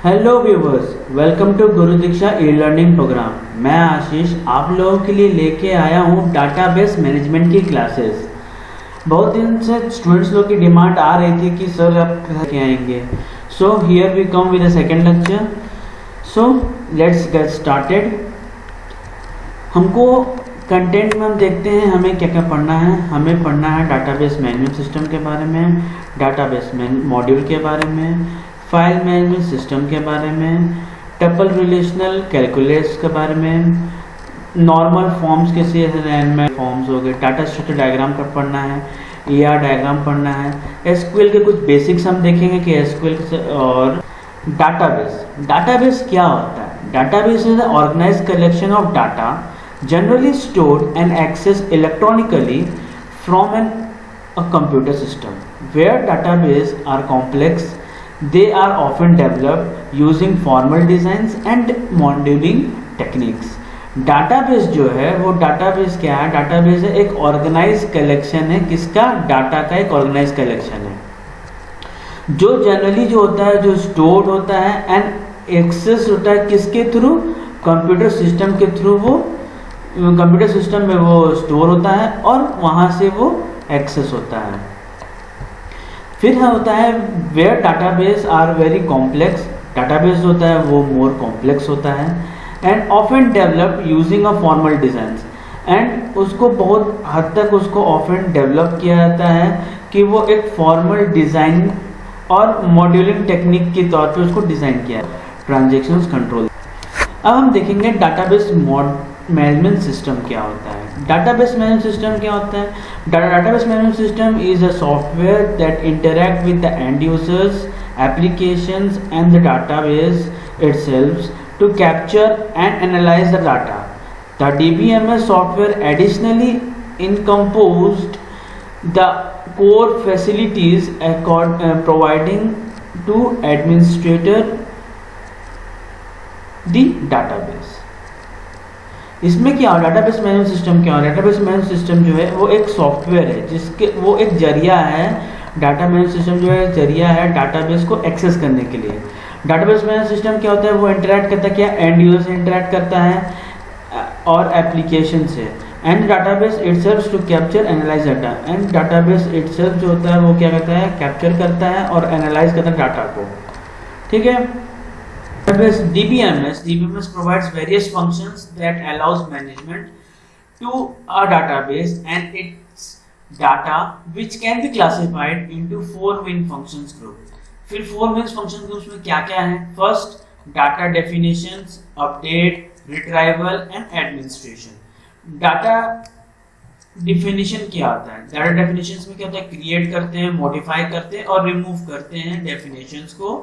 Hello viewers, welcome to Guru Diksha e learning programme. मैं आशीष आप लोगों के लिए लेके आया हूँ डाटाबेस मैनेजमेंट की क्लासेस। बहुत दिन से स्टूडेंट्स लोग की डिमांड आ रही थी कि सर आप के आएंगे। So here we come with the second lecture. So let's get started. हमको कंटेंट में हम देखते हैं हमें क्या क्या पढ़ना है। हमें पढ़ना है डाटाबेस मैनेजमेंट सिस्टम के बारे में, डाटाबेस मॉड्यूल के बारे में, फाइल मैनेजमेंट सिस्टम के बारे में, टपल रिलेशनल कैलकुलेट्स के बारे में, नॉर्मल फॉर्म्स के सी फॉर्म्स हो गए, डाटा स्ट्रक्चर डायग्राम का पढ़ना है, ER डायग्राम पढ़ना है, एसक्यूएल के कुछ बेसिक्स हम देखेंगे कि एसक्यूएल और डाटाबेस क्या होता है। Database is the organised collection of data generally stored and accessed electronically from a computer system. Where databases are complex, they are often developed using formal designs and modeling techniques. Database जो है वो database क्या है? Database है एक organise collection है। किसका? Data का एक ऑर्गेनाइज कलेक्शन है जो जनरली जो होता है जो स्टोर्ड होता है एंड एक्सेस होता है किसके थ्रू? कंप्यूटर सिस्टम के थ्रू। वो कंप्यूटर सिस्टम में वो स्टोर होता है और वहाँ से वो एक्सेस होता है। फिर होता है where database are very complex. Database होता है वो मोर कॉम्प्लेक्स होता है and often develop using a formal design. And उसको बहुत हद तक उसको ऑफन डेवलप किया जाता है कि वो एक फॉर्मल डिज़ाइन और मॉड्यूलिंग टेक्निक के तौर पे उसको डिज़ाइन किया है। Transactions control. अब हम देखेंगे डाटाबेस मैनेजमेंट सिस्टम क्या होता है। डाटाबेस मैनेजमेंट सिस्टम क्या होता है? Database management system is a software that interact with the end users applications and the database itself to capture and analyze the data. The DBMS software additionally encompassed the core facilities providing to administrator the database. इसमें क्या हो? Database management system क्या हो? Database management system जो है वो एक software है जिसके वो एक जरिया है। डाटा मैनेजमेंट सिस्टम जो है जरिया है डाटाबेस को एक्सेस करने के लिए। डाटाबेस मैनेजमेंट सिस्टम क्या होता है? वो इंटरैक्ट करता है क्या? एंड यूजर से इंटरैक्ट करता है और एप्लीकेशन से। And database itself to capture analyse data. And database itself जो होता है वो क्या करता है? कैप्चर करता है और एनालाइज करता है डाटा को। ठीक है। DBMS provides various functions that allows management to a database and its data which can be classified into 4 main functions group. फिर 4 main function groups में क्या क्या है? First, data definitions, update, retrieval and administration. Data definition क्या होता है? Data definitions में क्या होता है? Create करते हैं, modify करते हैं और remove करते हैं definitions को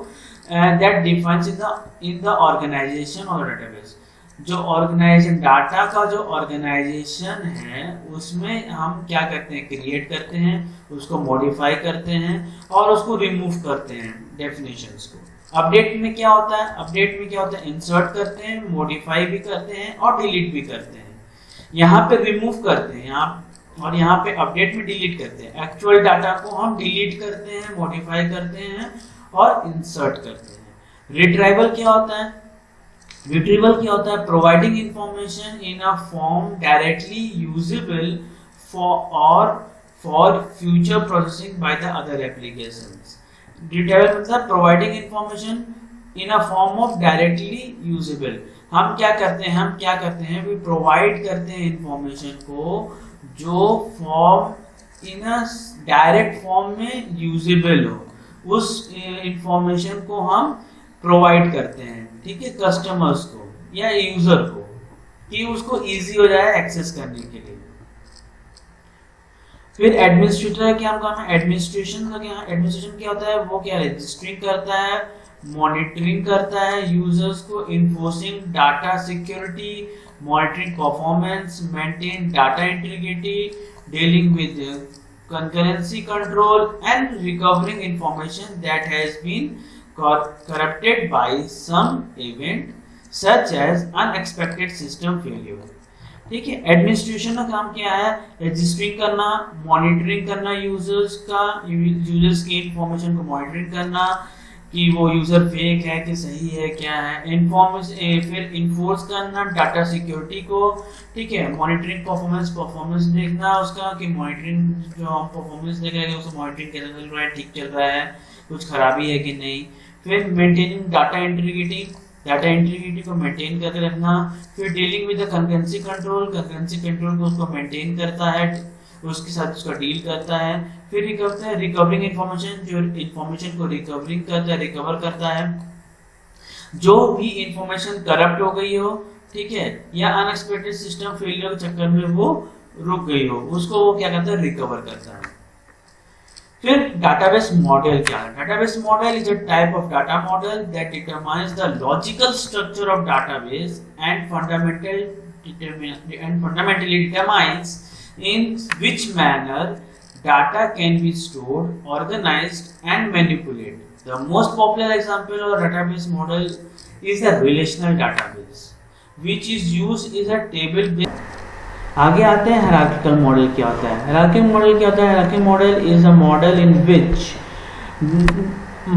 that defines in the organization or database. जो ऑर्गेनाइजेशन डाटा का जो ऑर्गेनाइजेशन है उसमें हम क्या करते हैं? क्रिएट करते हैं, उसको मॉडिफाई करते हैं और उसको रिमूव करते हैं डेफिनेशंस को। अपडेट में क्या होता है? अपडेट में क्या होता है? इंसर्ट करते हैं, मॉडिफाई भी करते हैं और डिलीट भी करते हैं। यहाँ पे रिमूव करते हैं और यहाँ पे अपडेट में डिलीट करते हैं। एक्चुअल डाटा को हम डिलीट करते हैं, मॉडिफाई करते हैं और इंसर्ट करते हैं। रिट्राइवल क्या होता है? रिट्रीवल क्या होता है? Providing information in a form directly usable for future processing by the other applications. Retrieval मतलब providing information in a form of directly usable. हम क्या करते हैं? वी प्रोवाइड करते हैं इंफॉर्मेशन को जो form in a direct form में यूजेबल हो, उस इंफॉर्मेशन को हम प्रोवाइड करते हैं। ठीक है, कस्टमर्स को या यूजर को कि उसको इजी हो जाए एक्सेस करने के लिए। फिर एडमिनिस्ट्रेटर क्या काम है? एडमिनिस्ट्रेशन क्या होता है? वो क्या रजिस्टरिंग करता है, मॉनिटरिंग करता है यूजर्स को, enforcing data security, monitoring performance, maintain data integrity, dealing with concurrency control and recovering information that has been corrupted by some event such as unexpected system failure. ठीक है। एडमिनिस्ट्रेशन का काम क्या है? रजिस्टरिंग करना, मॉनिटरिंग करना users की information को मॉनिटरिंग करना, कि वो यूजर फेक है कि सही है क्या है। फिर इन्फोर्स करना डाटा सिक्योरिटी को, ठीक है। मॉनिटरिंग परफॉर्मेंस देखना उसका कि मॉनिटरिंग जो हम परफॉर्मेंस देख रहे हैं उसका मॉनिटरिंग कैसा चल रहा है, ठीक चल रहा है, कुछ खराबी है कि नहीं। फिर मेंटेनिंग डाटा इंटीग्रिटी को मेंटेन करके रखना। फिर dealing with the concurrency control को उसको मेंटेन करता है, उसके साथ उसका डील करता है। फिर रिकवरिंग इंफॉर्मेशन, जो इंफॉर्मेशन को रिकवर करता है। जो भी इंफॉर्मेशन करप्ट हो गई हो, ठीक है, या अनएक्सपेक्टेड सिस्टम फेलियर के चक्कर में वो रुक गई हो, उसको वो क्या करता है, रिकवर करता है। फिर डाटाबेस मॉडल क्या है? Database model is a type of data model that determines the logical structure of database and fundamentally determines in which manner data can be stored, organized and manipulated. The most popular example of a database model is a relational database, which is used as a table based. आगे आते हैं hierarchical model क्या होता है? Hierarchical model क्या होता है? Hierarchical model is a model in which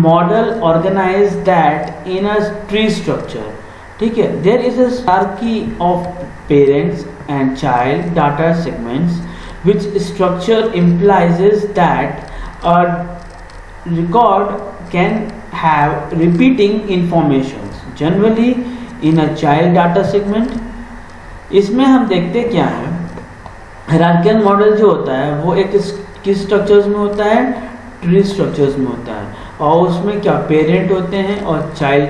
model organize that in a tree structure. ठीक है, there is a hierarchy of parents and child data segments, which structure implies that a record can have repeating informations, generally in a child data segment. इसमें हम देखते क्या है, hierarchical model जो होता है वो एक किस स्ट्रक्चर्स में होता है, ट्री स्ट्रक्चर्स में होता है, और उसमें क्या पेरेंट होते हैं और चाइल्ड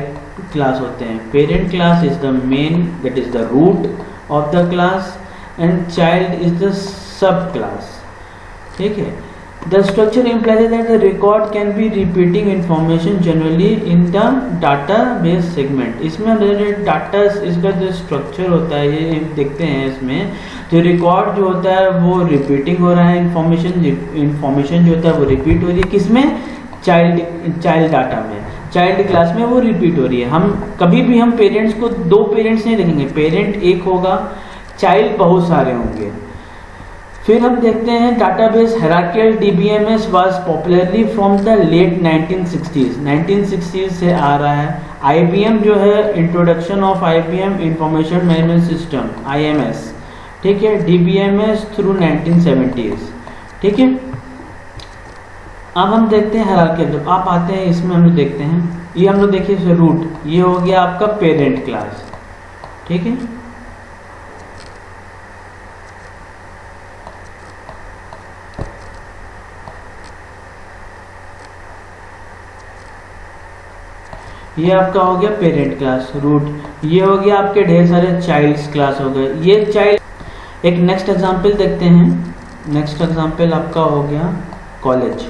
क्लास होते हैं। Parent class is the main, that is the root of the class, and child is the sub class, ठीक है। The structure implies that the record can be repeating information generally in the database segment. इसमें data, इसका जो structure होता है ये देखते हैं, इसमें जो रिकॉर्ड जो होता है वो रिपीटिंग हो रहा है, इंफॉर्मेशन जो होता है वो रिपीट हो रही है, किसमें, चाइल्ड डाटा में, चाइल्ड क्लास में वो रिपीट हो रही है। हम कभी भी हम पेरेंट्स को दो पेरेंट्स नहीं देखेंगे, पेरेंट एक होगा, चाइल्ड बहुत सारे होंगे। फिर हम देखते हैं database hierarchical DBMS was popularly from the late 1960s से आ रहा है। आईबीएम जो है, introduction of IBM information management system, IMS, ठीक है, डीबीएमएस थ्रू 1970s, ठीक है। अब हम देखते हैं हायरार्किकल, जब आप आते हैं इसमें हम लोग देखते हैं, ये हम लोग देखिए रूट, ये हो गया आपका पेरेंट क्लास, ठीक है। ये आपका हो गया पेरेंट क्लास रूट, ये हो गया आपके ढेर सारे चाइल्ड्स क्लास हो गए, ये चाइल्ड। एक नेक्स्ट एग्जांपल देखते हैं, नेक्स्ट एग्जांपल आपका हो गया कॉलेज।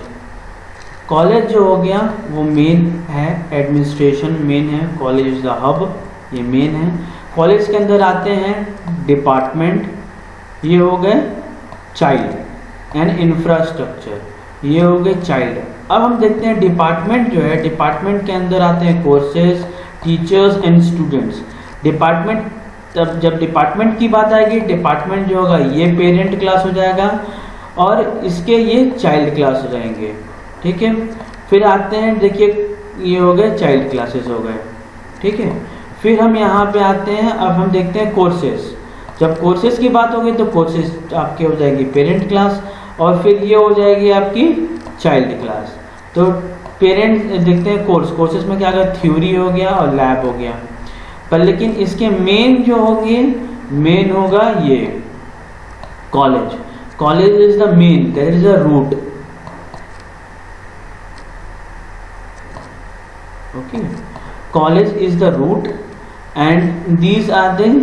कॉलेज जो हो गया वो मेन है, एडमिनिस्ट्रेशन मेन है, कॉलेज इज द हब, ये मेन है। कॉलेज के अंदर आते हैं डिपार्टमेंट, ये हो गए चाइल्ड, एंड इंफ्रास्ट्रक्चर, ये हो गए चाइल्ड। अब हम देखते हैं डिपार्टमेंट जो है, डिपार्टमेंट के अंदर आते हैं courses, teachers and students. Department, तब जब डिपार्टमेंट की बात आएगी, डिपार्टमेंट जो होगा ये पेरेंट क्लास हो जाएगा और इसके ये चाइल्ड क्लास हो जाएंगे, ठीक है। फिर आते हैं, देखिए ये हो गए चाइल्ड क्लासेस हो गए, ठीक है। फिर हम यहाँ पे आते हैं, अब हम देखते हैं कोर्सेज। जब कोर्सेज की बात होगी तो कोर्सेज आपके हो जाएगी पेरेंट क्लास, और फिर ये हो जाएगी आपकी चाइल्ड क्लास। तो पेरेंट देखते हैं कोर्सेज में क्या होगा, थ्योरी हो गया और लैब हो गया। पर लेकिन इसके मेन जो होंगे, मेन होगा ये college. College is the main, that is the root, okay. College is the root and these are the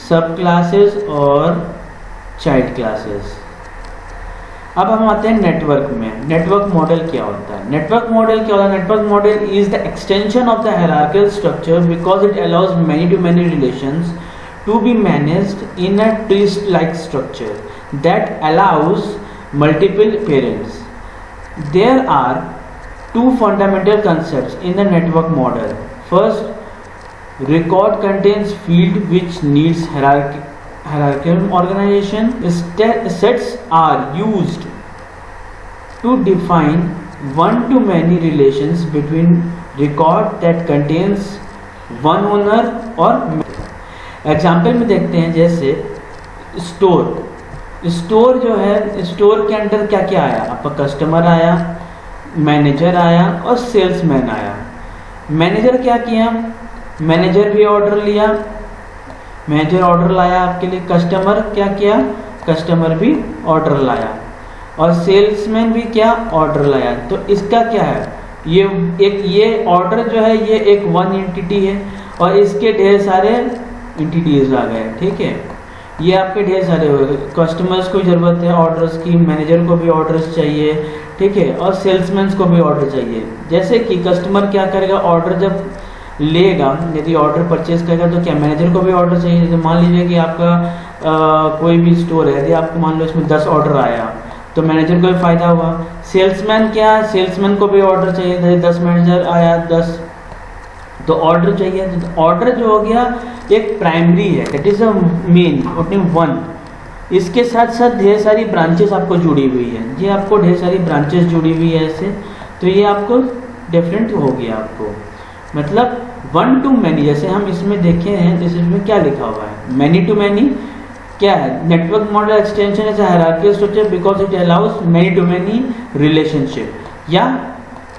sub classes और चाइल्ड क्लासेस। अब हम आते हैं नेटवर्क में। नेटवर्क मॉडल क्या होता है? नेटवर्क मॉडल क्या होता है? Network model is the extension of the hierarchical structure because it allows many to many relations to be managed in a tree-like structure that allows multiple parents. There are two fundamental concepts in the network model. First, record contains field which needs hierarchical organization. Sets are used to define one-to-many relations between record that contains one owner और example में देखते हैं जैसे store जो है, store के अंदर क्या क्या आया, आपका कस्टमर आया, मैनेजर आया और सेल्समैन आया। मैनेजर क्या किया, मैनेजर भी ऑर्डर लिया, मैनेजर ऑर्डर लाया आपके लिए। कस्टमर क्या किया, कस्टमर भी ऑर्डर लाया और सेल्समैन भी क्या ऑर्डर लाया। तो इसका क्या है, ये ऑर्डर जो है ये एक वन एंटिटी है और इसके ढेर सारे एंटिटीज आ गए। ठीक है, ये आपके ढेर सारे हो गए। कस्टमर्स को ज़रूरत है ऑर्डर्स की, मैनेजर को भी ऑर्डर्स चाहिए, ठीक है, और सेल्समैन को भी ऑर्डर चाहिए। जैसे कि कस्टमर क्या करेगा, ऑर्डर जब लेगा, यदि ऑर्डर परचेज करेगा तो क्या मैनेजर को भी ऑर्डर चाहिए। जैसे मान लीजिए कि आपका कोई भी स्टोर है, यदि आपको मान लो इसमें 10 ऑर्डर आया तो मैनेजर को भी फ़ायदा हुआ। सेल्समैन क्या, सेल्समैन को भी ऑर्डर चाहिए, जैसे 10 मैनेजर आया 10 तो ऑर्डर चाहिए। तो ऑर्डर जो हो गया एक प्राइमरी है, that is a main one. इसके साथ साथ ढेर सारी ब्रांचेस आपको जुड़ी हुई है, ये आपको ढेर सारी ब्रांचेस जुड़ी हुई है ऐसे, तो ये आपको डिफरेंट हो गया आपको, मतलब वन टू मैनी। जैसे हम इसमें देखे हैं, जैसे इसमें क्या लिखा हुआ है, मैनी टू मैनी क्या है, network model extension is a hierarchical structure because it allows many to many relationship, या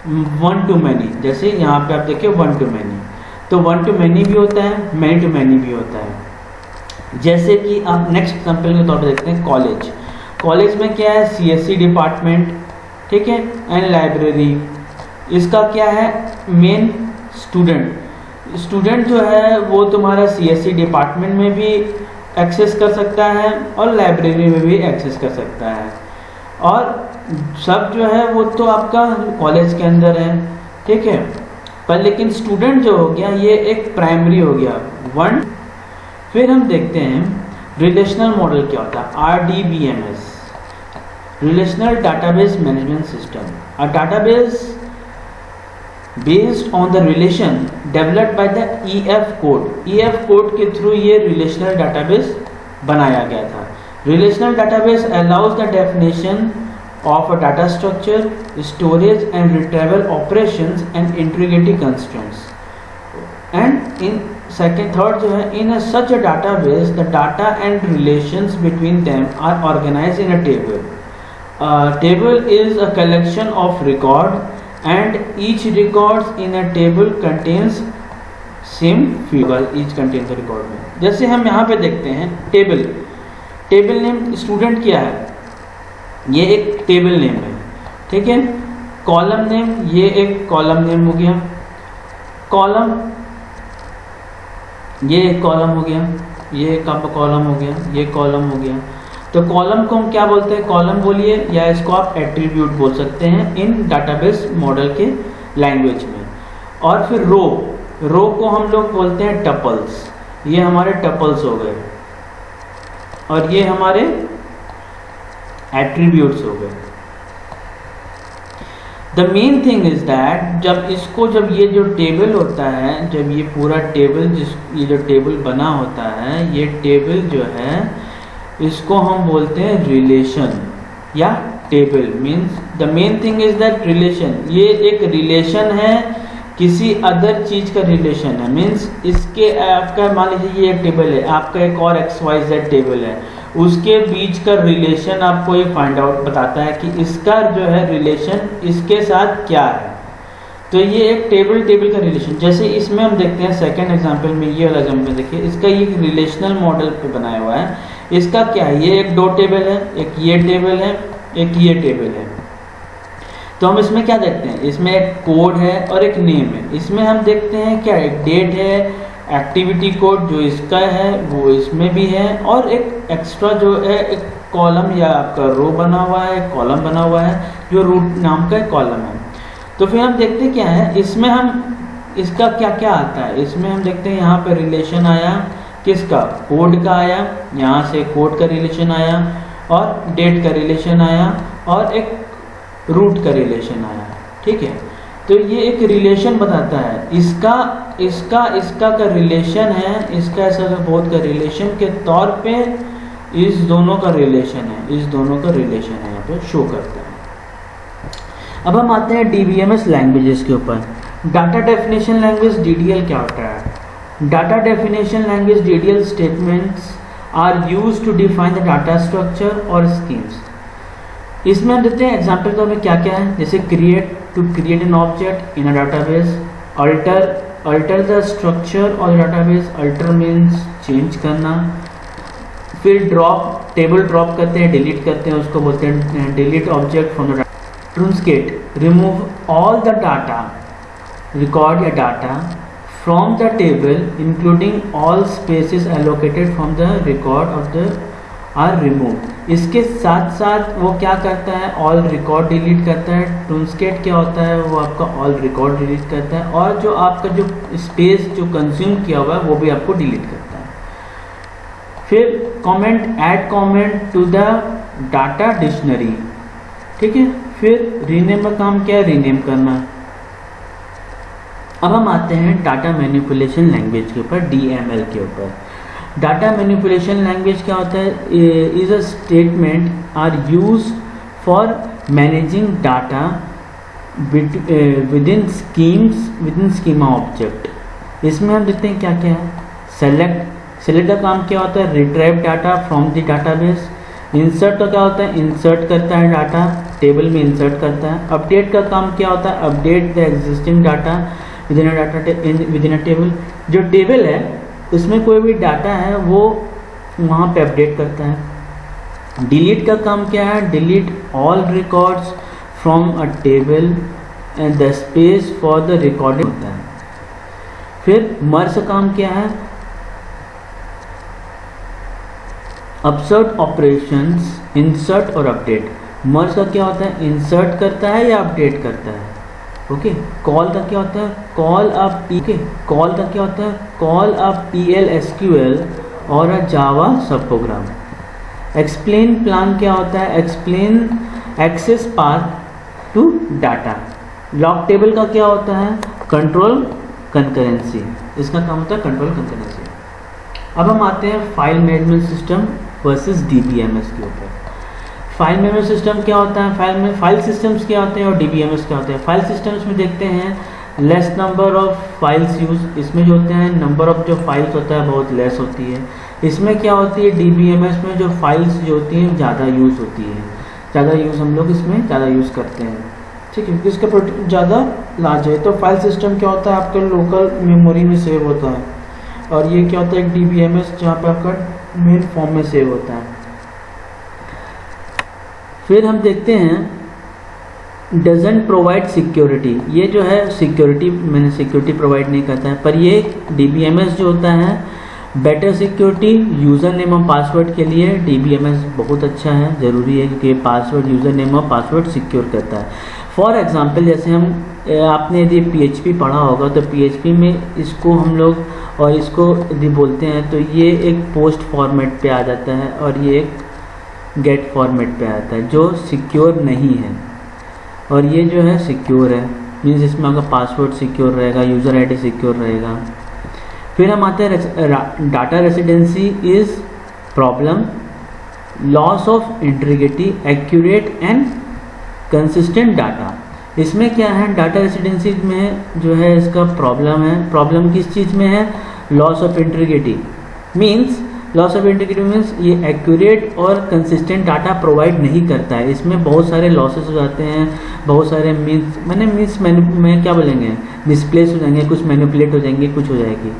वन टू मैनी। जैसे यहाँ पे आप देखिए वन टू मैनी, तो वन टू मैनी भी होता है, मैनी टू मैनी भी होता है। जैसे कि आप नेक्स्ट एग्जाम्पल के तौर पर देखते हैं कॉलेज। कॉलेज में क्या है, सीएससी डिपार्टमेंट, ठीक है, एंड लाइब्रेरी। इसका क्या है, मेन स्टूडेंट जो है वो तुम्हारा सीएससी डिपार्टमेंट में भी एक्सेस कर सकता है और लाइब्रेरी में भी एक्सेस कर सकता है, और सब जो है वो तो आपका कॉलेज के अंदर है, ठीक है। पर लेकिन स्टूडेंट जो हो गया ये एक प्राइमरी हो गया वन। फिर हम देखते हैं रिलेशनल मॉडल क्या होता है, RDBMS, relational database management system. A database based on the relation developed by the EF code। EF code के थ्रू ये relational database बनाया गया था। Relational database allows the definition of a data structure, storage and retrieval operations and integrity constraints। And in third जो है, in such a database the data and relations between them are organized in a table। Table is a collection of record and each records in a table contains same figure, each contains the record में। जैसे हम यहाँ पे देखते हैं table name student क्या है, ये एक टेबल नेम है, ठीक है। कॉलम नेम, ये एक कॉलम नेम हो गया, कॉलम ये एक कॉलम हो गया, ये एक आपका कॉलम हो गया, ये कॉलम हो गया। तो कॉलम को हम क्या बोलते हैं, कॉलम बोलिए, या इसको आप एट्रीब्यूट बोल सकते हैं इन डाटाबेस मॉडल के लैंग्वेज में। और फिर रो को हम लोग बोलते हैं टपल्स, ये हमारे टपल्स हो गए और ये हमारे एट्रीब्यूट्स हो गए। The main thing is that जब ये जो टेबल होता है, जब ये पूरा टेबल ये जो टेबल बना होता है, ये टेबल जो है इसको हम बोलते हैं रिलेशन या table. Means the main thing is that relation, ये एक रिलेशन है, किसी अदर चीज का रिलेशन है। मीन्स इसके आपका मान लीजिए ये एक टेबल है, आपका एक और XYZ टेबल है, उसके बीच का रिलेशन आपको ये फाइंड आउट बताता है कि इसका जो है रिलेशन इसके साथ क्या है। तो ये एक टेबल का रिलेशन। जैसे इसमें हम देखते हैं सेकेंड एग्जाम्पल में, ये वाला एग्जाम्पल देखिए, इसका ये रिलेशनल मॉडल पे बनाया हुआ है। इसका क्या है, ये एक 2 टेबल है, एक ये टेबल है, एक ये टेबल है। तो हम इसमें क्या देखते हैं, इसमें एक कोड है और एक नेम है। इसमें हम देखते हैं क्या, एक डेट है, एक्टिविटी कोड जो इसका है वो इसमें भी है, और एक एक्स्ट्रा जो है एक कॉलम या आपका रो बना हुआ है, कॉलम बना हुआ है जो रूट नाम का एक कॉलम है। तो फिर हम देखते क्या है, इसमें हम इसका क्या क्या आता है, इसमें हम देखते हैं यहाँ पे रिलेशन आया, किसका, कोड का आया, यहाँ से कोड का रिलेशन आया और डेट का रिलेशन आया और एक रूट का रिलेशन आया, ठीक है। तो ये एक रिलेशन बताता है, इसका का रिलेशन है, इसका ऐसा बहुत का रिलेशन के तौर पे इस दोनों का रिलेशन है, यहाँ पे शो करता है। अब हम आते हैं DBMS लैंग्वेजेस के ऊपर। डाटा डेफिनेशन लैंग्वेज DDL क्या होता है? Data definition language DDL statements are use to define the data structure और स्कीम्स। इसमें हम देखते हैं एग्जाम्पल तो हमें क्या क्या है, जैसे create, to create an object in a database, alter the structure और डाटाबेस, अल्टर मीन्स चेंज करना, फिर ड्रॉप, टेबल ड्रॉप करते हैं, डिलीट करते हैं, उसको बोलते हैं delete object from the data. Truncate, remove all the data, record या data from the table including all spaces allocated from the record of the are remove. इसके साथ साथ वो क्या करता है, ऑल रिकॉर्ड डिलीट करता है। ट्रूंस्केट क्या होता है, वो आपका ऑल रिकॉर्ड डिलीट करता है और जो आपका जो स्पेस जो कंज्यूम किया हुआ है वो भी आपको डिलीट करता है। फिर comment, add comment to the data dictionary, ठीक है। फिर रीनेम का काम क्या है, रीनेम करना। अब हम आते हैं डाटा मैनिपुलेशन लैंग्वेज के ऊपर, DML के ऊपर। डाटा मैनिपुलेशन लैंग्वेज क्या होता है, is a statement are use for managing data within schema object. इसमें हम देखते हैं क्या क्या है। सेलेक्ट का काम क्या होता है, retrieve data from the database. Insert का क्या होता है, इंसर्ट करता है डाटा, टेबल में इंसर्ट करता है। अपडेट का काम क्या होता है, update the existing data within a table. जो टेबल है उसमें कोई भी डाटा है वो वहाँ पे अपडेट करता है। डिलीट का काम क्या है, delete all records from a table and the space for the recording होता है। फिर मर्ज का काम क्या है, अपसर्ट ऑपरेशंस, इंसर्ट और अपडेट। मर्ज का क्या होता है, इंसर्ट करता है या अपडेट करता है, ओके। कॉल का क्या होता है, कॉल अप, कॉल का क्या होता है, कॉल अप PL SQL और अ जावा सब प्रोग्राम। एक्सप्लेन प्लान क्या होता है, explain access path to data. Lock table का क्या होता है, कंट्रोल कंकरेंसी, इसका काम होता है कंट्रोल कंकरेंसी। अब हम आते हैं file management system versus DBMS के ऊपर। फाइल मैनेजमेंट सिस्टम क्या होता है, फाइल सिस्टम्स क्या होते हैं और DBMS क्या होते हैं। फाइल सिस्टम्स में देखते हैं less number of files use, इसमें जो होते हैं नंबर ऑफ जो फाइल्स होता है बहुत लेस होती है। इसमें क्या होती है, DBMS में जो फाइल्स जो होती हैं ज़्यादा यूज़ होती है, ज़्यादा यूज़ हम लोग इसमें ज़्यादा यूज़ करते हैं, ठीक है, क्योंकि इसका ज़्यादा लार्ज है। तो फाइल सिस्टम क्या होता है, आपके लोकल मेमोरी में सेव होता है, और ये क्या होता है एक DBMS जहाँ पर आपका मेन फॉर्म में सेव होता है। फिर हम देखते हैं डजंट प्रोवाइड सिक्योरिटी, ये जो है सिक्योरिटी प्रोवाइड नहीं करता है, पर ये DBMS जो होता है बेटर सिक्योरिटी यूज़र नेम और पासवर्ड के लिए DBMS बहुत अच्छा है, ज़रूरी है क्योंकि पासवर्ड, यूज़र नेम और पासवर्ड सिक्योर करता है। फॉर एग्जांपल जैसे आपने यदि PHP पढ़ा होगा तो PHP में इसको हम लोग और इसको यदि बोलते हैं तो ये एक पोस्ट फॉर्मेट पे आ जाता है और ये एक गेट फॉर्मेट पे आता है जो सिक्योर नहीं है, और ये जो है सिक्योर है, मीन्स इसमें आपका पासवर्ड सिक्योर रहेगा, यूज़र ID सिक्योर रहेगा। फिर हम आते हैं data residency is problem, loss of integrity, accurate and consistent data. इसमें क्या है, डाटा रेसिडेंसी में जो है इसका प्रॉब्लम है। प्रॉब्लम किस चीज़ में है, loss of integrity, means loss of integrity means ये एक्यूरेट और कंसिस्टेंट डाटा प्रोवाइड नहीं करता है। इसमें बहुत सारे लॉसेस हो जाते हैं, बहुत सारे मीन्स में क्या बोलेंगे, मिसप्लेस हो जाएंगे, कुछ मैनिपुलेट हो जाएंगे, कुछ हो जाएगी।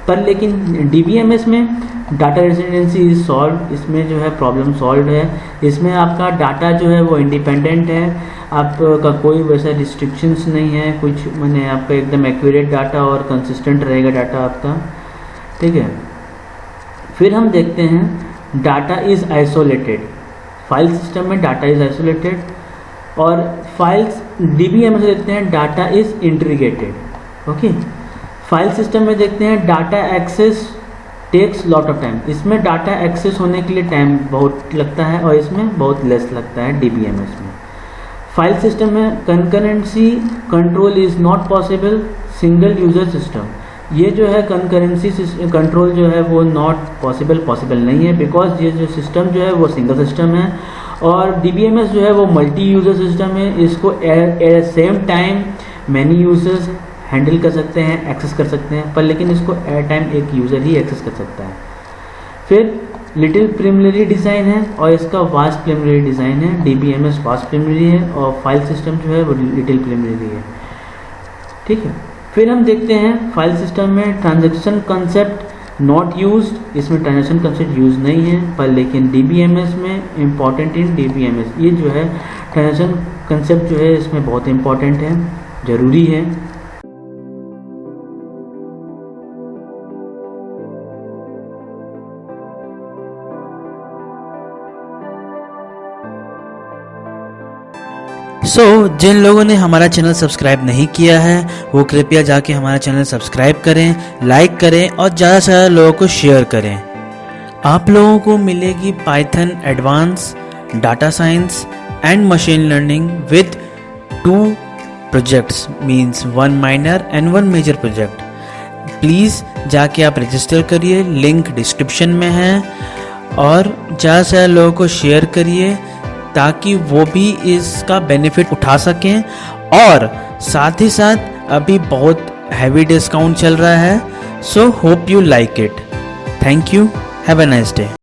पर लेकिन DBMS में डाटा रेसिडेंसी इज सॉल्व, इसमें जो है प्रॉब्लम सॉल्व है। इसमें आपका डाटा जो है वो इंडिपेंडेंट है, आपका कोई वैसा रिस्ट्रिक्शंस नहीं है, कुछ मैंने आपका एकदम एक्यूरेट डाटा और कंसिस्टेंट रहेगा डाटा आपका, ठीक है। फिर हम देखते हैं data is isolated, file system में डाटा इज़ आइसोलेटेड, और फाइल्स DBMS देखते हैं data is integrated, okay. File system में देखते हैं data access takes lot of time, इसमें डाटा एक्सेस होने के लिए टाइम बहुत लगता है और इसमें बहुत लेस लगता है DBMS में। फाइल सिस्टम में concurrency control is not possible, single user system, ये जो है कंकरेंसी कंट्रोल जो है वो नॉट पॉसिबल नहीं है, बिकॉज ये जो सिस्टम जो है वो सिंगल सिस्टम है, और DBMS जो है वो मल्टी यूज़र सिस्टम है। इसको at same time many users handle कर सकते हैं, एक्सेस कर सकते हैं, पर लेकिन इसको एट टाइम एक यूज़र ही एक्सेस कर सकता है। फिर लिटिल प्रिलिमिनरी डिज़ाइन है और इसका वास्ट प्रिलिमिनरी डिज़ाइन है। DBMS वास्ट प्रिलिमिनरी है और फाइल सिस्टम जो है वो लिटिल प्रिलिमिनरी है। ठीक है, फिर हम देखते हैं फाइल सिस्टम में ट्रांजैक्शन कंसेप्ट नॉट यूज्ड, इसमें ट्रांजैक्शन कंसेप्ट यूज नहीं है, पर लेकिन DBMS में इम्पॉर्टेंट इन DBMS ये जो है ट्रांजैक्शन कंसेप्ट जो है इसमें बहुत इम्पॉर्टेंट है, ज़रूरी है। जिन लोगों ने हमारा चैनल सब्सक्राइब नहीं किया है वो कृपया जाके हमारा चैनल सब्सक्राइब करें, लाइक करें और ज़्यादा से ज़्यादा लोगों को शेयर करें। आप लोगों को मिलेगी Python advance, data science and machine learning with 2 projects, means 1 minor and 1 major project. Please जाके आप रजिस्टर करिए, लिंक डिस्क्रिप्शन में है, और ज़्यादा से ज़्यादा लोगों को शेयर करिए ताकि वो भी इसका बेनिफिट उठा सकें। और साथ ही साथ अभी बहुत हैवी डिस्काउंट चल रहा है, so hope you like it. Thank you, have a nice day.